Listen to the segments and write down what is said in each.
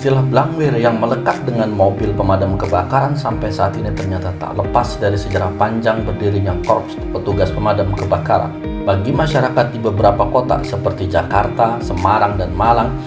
Istilah blangwir yang melekat dengan mobil pemadam kebakaran sampai saat ini ternyata tak lepas dari sejarah panjang berdirinya korps petugas pemadam kebakaran. Bagi masyarakat di beberapa kota seperti Jakarta, Semarang, dan Malang,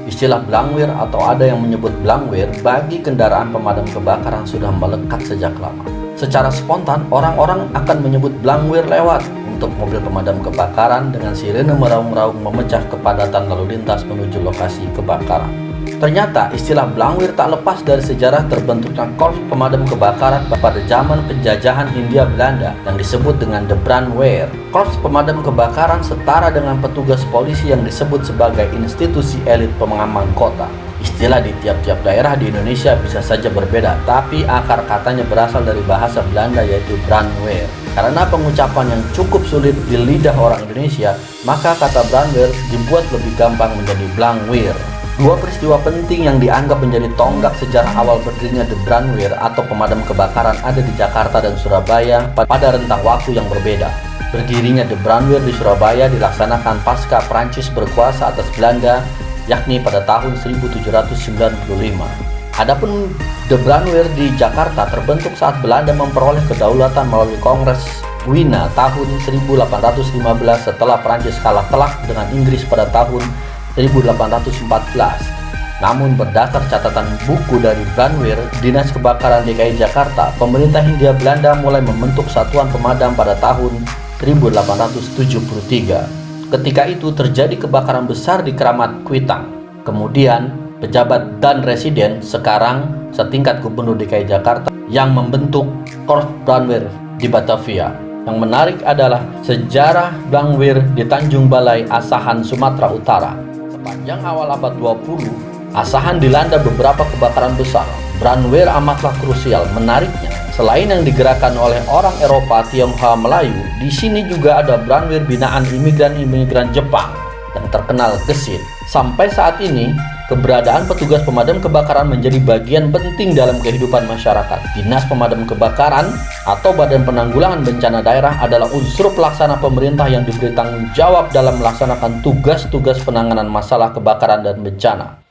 istilah blangwir atau ada yang menyebut blangwir bagi kendaraan pemadam kebakaran sudah melekat sejak lama. Secara spontan, orang-orang akan menyebut blangwir lewat untuk mobil pemadam kebakaran dengan sirene meraung-raung memecah kepadatan lalu lintas menuju lokasi kebakaran. Ternyata istilah blangwir tak lepas dari sejarah terbentuknya korps pemadam kebakaran pada zaman penjajahan Hindia Belanda yang disebut dengan de brandweer. Korps pemadam kebakaran setara dengan petugas polisi yang disebut sebagai institusi elit pengaman kota. Istilah di tiap-tiap daerah di Indonesia bisa saja berbeda, tapi akar katanya berasal dari bahasa Belanda yaitu brandweer. Karena pengucapan yang cukup sulit di lidah orang Indonesia, maka kata brandweer dibuat lebih gampang menjadi blangwir. Dua peristiwa penting yang dianggap menjadi tonggak sejarah awal berdirinya de brandweer atau pemadam kebakaran ada di Jakarta dan Surabaya pada rentang waktu yang berbeda. Berdirinya de brandweer di Surabaya dilaksanakan pasca Prancis berkuasa atas Belanda, yakni pada tahun 1795. Adapun de brandweer di Jakarta terbentuk saat Belanda memperoleh kedaulatan melalui Kongres Wina tahun 1815 setelah Prancis kalah telak dengan Inggris pada tahun 1814. Namun berdasar catatan buku dari Brandweer, Dinas Kebakaran DKI Jakarta, pemerintah Hindia Belanda mulai membentuk satuan pemadam pada tahun 1873. Ketika itu terjadi kebakaran besar di Keramat Kuitang. Kemudian pejabat dan residen sekarang setingkat Gubernur DKI Jakarta yang membentuk Korps Brandweer di Batavia. Yang menarik adalah sejarah blangwir di Tanjung Balai, Asahan, Sumatera Utara. Sepanjang awal abad 20, Asahan dilanda beberapa kebakaran besar. Brandweer amatlah krusial. Menariknya, selain yang digerakkan oleh orang Eropa, Tionghoa, Melayu, di sini juga ada brandweer binaan imigran-imigran Jepang yang terkenal gesit. Sampai saat ini, keberadaan petugas pemadam kebakaran menjadi bagian penting dalam kehidupan masyarakat. Dinas Pemadam Kebakaran atau Badan Penanggulangan Bencana Daerah adalah unsur pelaksana pemerintah yang diberi tanggung jawab dalam melaksanakan tugas-tugas penanganan masalah kebakaran dan bencana.